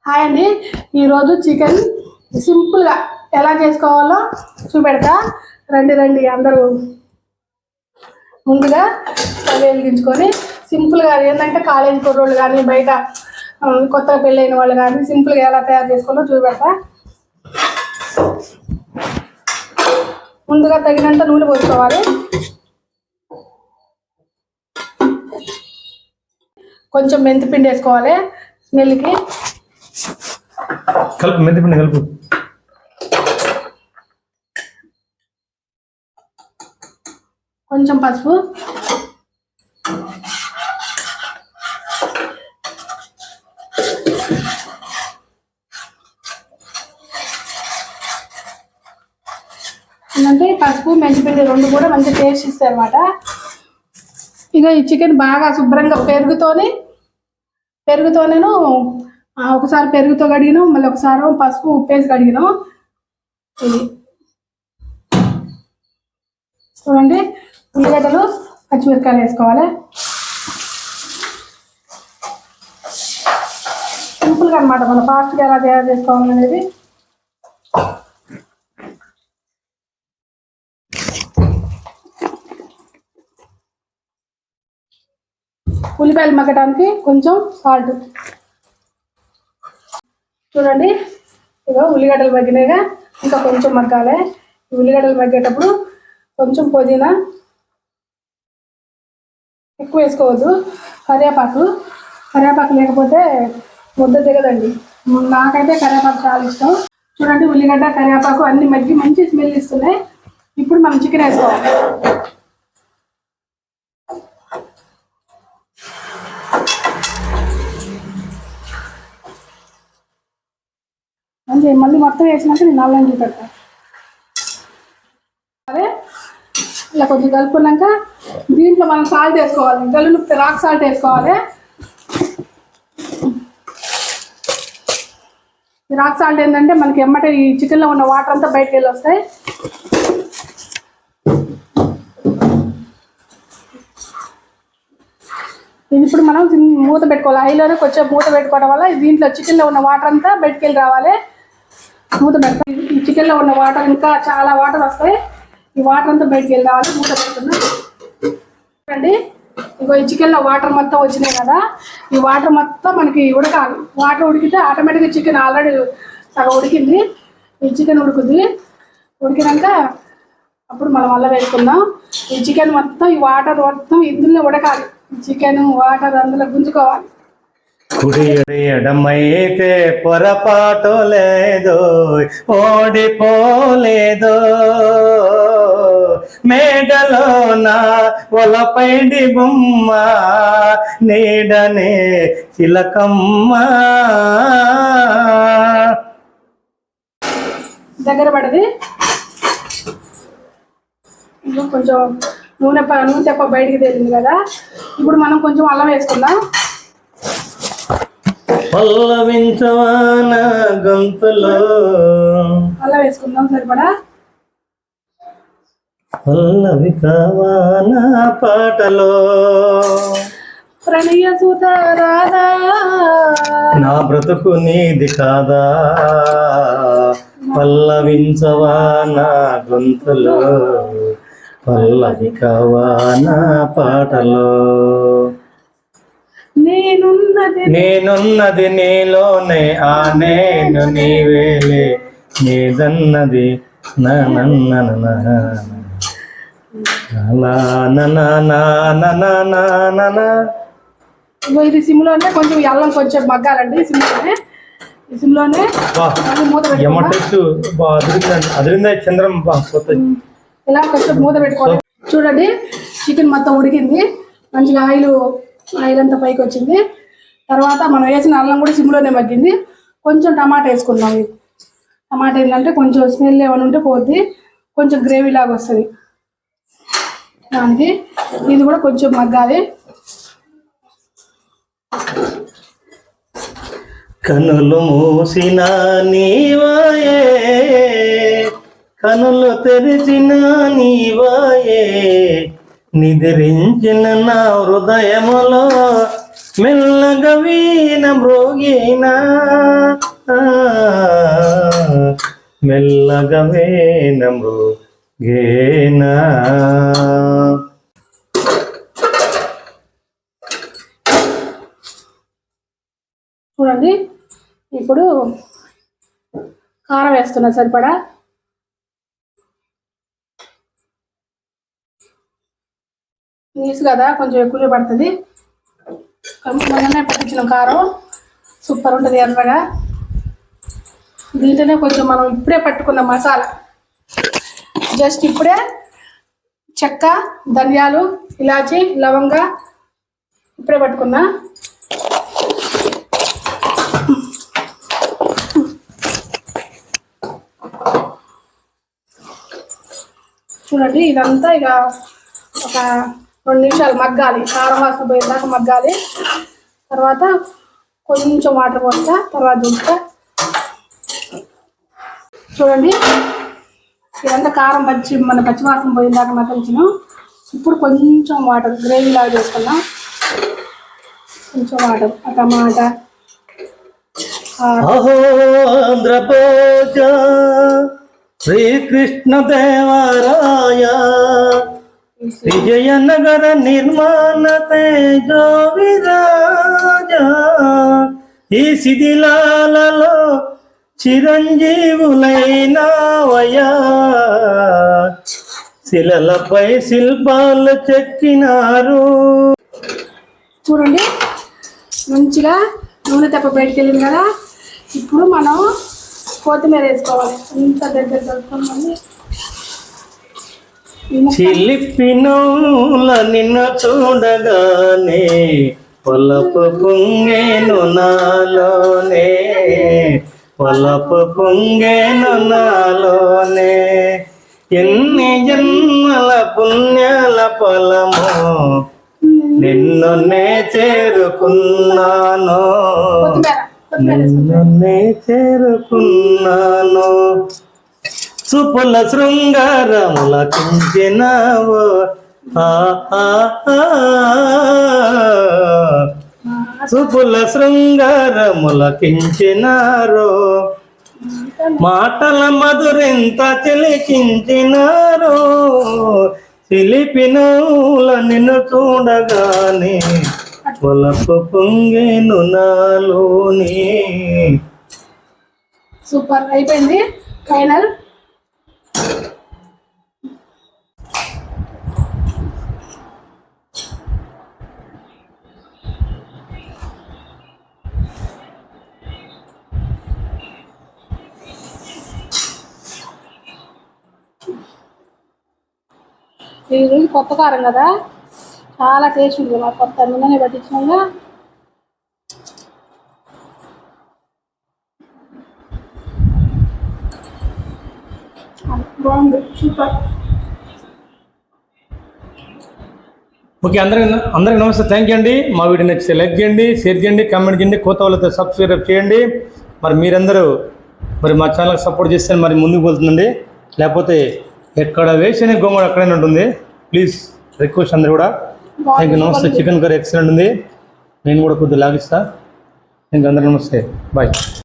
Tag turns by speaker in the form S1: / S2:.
S1: Hi అండి, ఈరోజు chicken సింపుల్గా ఎలా చేసుకోవాలో చూపెడతా. రండి అందరూ. ముందుగా స్టవ్ వెలిగించుకొని సింపుల్గా ఏంటంటే కాలేజీ కుర్రోళ్ళు కానీ బయట కొత్తగా పెళ్ళైన వాళ్ళు కానీ సింపుల్గా ఎలా తయారు చేసుకోవాలో చూపెడతా. ముందుగా తగినంత నూనె పోసుకోవాలి. కొంచెం మెంతిపిండి వేసుకోవాలి స్మెల్కి.
S2: కలుపు, మెంతిపిండి కలుపు.
S1: కొంచెం పసుపు, అంటే పసుపు మెంతిపిండి రెండు కూడా మంచి టేస్ట్ ఇస్తాయి అన్నమాట. ఇక ఈ చికెన్ బాగా శుభ్రంగా పెరుగుతోనేను ఒకసారి పెరుగుతో కడిగినాం, మళ్ళీ ఒకసారి పసుపు ఉప్పేసి కడిగినాం. ఇది చూడండి. ఉల్లిగడ్డలు పచ్చిమిరపకాయలు వేసుకోవాలి. సింపుల్గా అనమాట, మనం ఫాస్ట్గా ఎలా తయారు చేసుకోవాలనేది. ఉల్లిపాయలు మగ్గడానికి కొంచెం సాల్ట్. చూడండి, ఇగో ఉల్లిగడ్డలు మగ్గినాయిగా, ఇంకా కొంచెం మగ్గాలి. ఉల్లిగడ్డలు మగ్గేటప్పుడు కొంచెం పుదీనా, ఎక్కువ వేసుకోవద్దు. కరివేపాకు లేకపోతే ముద్ద దిగదండి. నాకైతే కరివేపాకు చాలా ఇష్టం. చూడండి, ఉల్లిగడ్డ కరివేపాకు అన్ని మగ్గి మంచి స్మెల్ ఇస్తున్నాయి. ఇప్పుడు మనం చికెన్ వేసుకోవాలి. మళ్ళీ మొత్తం వేసినాక నేను అల్లం చూపెడతాను. అదే ఇలా కొంచెం కలుపుకున్నాక దీంట్లో మనం సాల్ట్ వేసుకోవాలి. గల్లుప్పు రాక్ సాల్ట్ వేసుకోవాలి. ఈ రాక్ సాల్ట్ ఏంటంటే మనకి ఎమ్మటే ఈ చికెన్లో ఉన్న వాటర్ అంతా బయటకు వెళ్ళి వస్తాయి. ఇది ఇప్పుడు మనం మూత పెట్టుకోవాలి. హైలోనే కొంచెం మూత పెట్టుకోవడం వల్ల దీంట్లో చికెన్లో ఉన్న వాటర్ అంతా బయటకు వెళ్ళి రావాలి. మూత పెడతాం. ఈ చికెన్లో ఉన్న వాటర్ ఇంకా చాలా వాటర్ వస్తాయి. ఈ వాటర్ అంతా బయటకు వెళ్ళి రావాలి. మూత పెడుతున్నా చూడండి. ఇగో ఈ చికెన్లో వాటర్ మొత్తం వచ్చినాయి కదా, ఈ వాటర్ మొత్తం మనకి ఉడకాలి. వాటర్ ఉడికితే ఆటోమేటిక్గా చికెన్ ఆల్రెడీ సగం ఉడికింది. ఈ చికెన్ ఉడికినాక అప్పుడు మనం అల్లం వేసుకుందాం. ఈ చికెన్ మొత్తం ఈ వాటర్ మొత్తం ఇందులో ఉడకాలి. ఈ చికెన్ వాటర్ అందులో గుంజుకోవాలి.
S2: కుడి ఎడమైతే పొరపాటు లేదో, ఓడిపోలేదో, మేడలో నా ఒలపైడి బొమ్మ, నీడనే చిలకమ్మ.
S1: దగ్గర పడది. కొంచెం నూనె తెప్ప బయటికి తేలింది కదా, ఇప్పుడు మనం కొంచెం అల్లం వేసుకుందాం.
S2: పల్లవించవాన గొంతులో
S1: అల్లం వేసుకుందాం సరిపడా.
S2: పల్లవి కావాన పాటలో
S1: ప్రణయ సుత రాధా,
S2: నా బ్రతుకు నీది కాదా, పల్లవించవాన గొంతులో పల్లవి కావాన పాటలో. నేనున్నది నీలోనే, ఆ నేను నీవేలే, నీదన్నది
S1: ఇది సిమ్లోనే కొంచెం అల్లం కొంచెం మగ్గాలండి. సిమ్లోనే
S2: అదిరిందా చంద్రం.
S1: ఇలా కొంచెం మూత పెట్టుకోవాలి. చూడండి, చికెన్ మొత్తం ఉడికింది. మంచిగా ఆయిల్ అంతా పైకి వచ్చింది. తర్వాత మనం వేసిన అల్లం కూడా సిమ్లోనే మగ్గింది. కొంచెం టమాటా వేసుకుందాం. టమాటా ఏంటంటే కొంచెం స్మెల్ ఏమైనా ఉంటే పోద్ది, కొంచెం గ్రేవీ లాగా వస్తుంది దానికి. ఇది కూడా కొంచెం మగ్గాలి.
S2: కనులు మూసిన నీవాయే, కనులు తెరిచిన నీవాయే, నిద్రించిన నా హృదయములో మెల్లగా వీణ మ్రోగినా మెల్లగా వేనమృగేనా.
S1: చూడండి ఇప్పుడు కారం వేస్తున్నా సరిపడా. నీసు కదా కొంచెం ఎక్కువగా పడుతుంది. మొన్ననే పట్టించిన కారం సూపర్ ఉంటుంది ఎర్రగా. దీంట్లోనే కొంచెం మనం ఇప్పుడే పట్టుకున్న మసాలా, జస్ట్ ఇప్పుడే చెక్క, ధనియాలు, ఇలాచి, లవంగ ఇప్పుడే పట్టుకున్నా. చూడండి ఇదంతా ఇక ఒక 2 నిమిషాలు మగ్గాలి, కారం వాసన పోయేదాకా మగ్గాలి. తర్వాత కొంచెం వాటర్ పోస్తా, తర్వాత చూస్తా. చూడండి ఇదంతా కారం మన పచ్చివాసన పోయేదాకా మగ్గించిన. ఇప్పుడు కొంచెం వాటర్ గ్రేవీ లాగా చేసుకున్నా. కొంచెం వాటర్, ఆ టమాటా,
S2: ఆంధ్రభోజ శ్రీకృష్ణ దేవరాయ విజయనగర నిర్మాణ తేజో విరాజ. ఈ శిథిలాలలో చిరంజీవులైనావయ్యా, శిలలపై శిల్పాలు చెక్కినారు.
S1: చూడండి మంచిగా నూనె తెప్ప బయటికి వెళ్ళింది కదా. ఇప్పుడు మనం కొత్తిమీర వేసుకోవాలి. ఇంత దగ్గర కలుపుకోవాలి.
S2: చిలిపినోల నిన్ను చూడగానే పొలపు పొంగేను నాలోనే, పొలపు పొంగేను నాలోనే. ఎన్ని జన్మల పుణ్యాల ఫలము నిన్నునే చేరుకున్నాను, నిన్నునే చేరుకున్నాను. సుపుల శృంగారముల కించినావో, సుపుల శృంగారముల కించినారో. మాటల మధురింత చిలికించినారో, చిలిపినోల నిన్ను చూడగానే పొలపు పొంగేను నాలోని.
S1: సూపర్ అయిపోయింది ఫైనల్. ఇది కొత్త కారం కదా, చాలా టేస్ట్ ఉంది. మా కొత్త నూనె పట్టించినాక బాగుంది, సూపర్.
S2: ఓకే, అందరికీ నమస్తే, థ్యాంక్ యూ అండి. మా వీడియో నచ్చితే లైక్ చేయండి, షేర్ చేయండి, కామెంట్ చేయండి, కొత్త వాళ్ళతో సబ్స్క్రైబ్ చేయండి. మరి మీరందరూ మరి మా ఛానల్కి సపోర్ట్ చేస్తే మరి ముందుకు వెళ్తుందండి. లేకపోతే ఎక్కడ వేసిన గొంగళ అక్కడనే ఉంటుంది. ప్లీజ్ రిక్వెస్ట్ అందరూ కూడా. థ్యాంక్ యూ, నమస్తే. చికెన్ కర్రీ ఎక్సలెంట్ ఉంది. నేను కూడా కొద్దిగా లాగిస్తా. థ్యాంక్ యూ, అందరూ నమస్తే, బాయ్.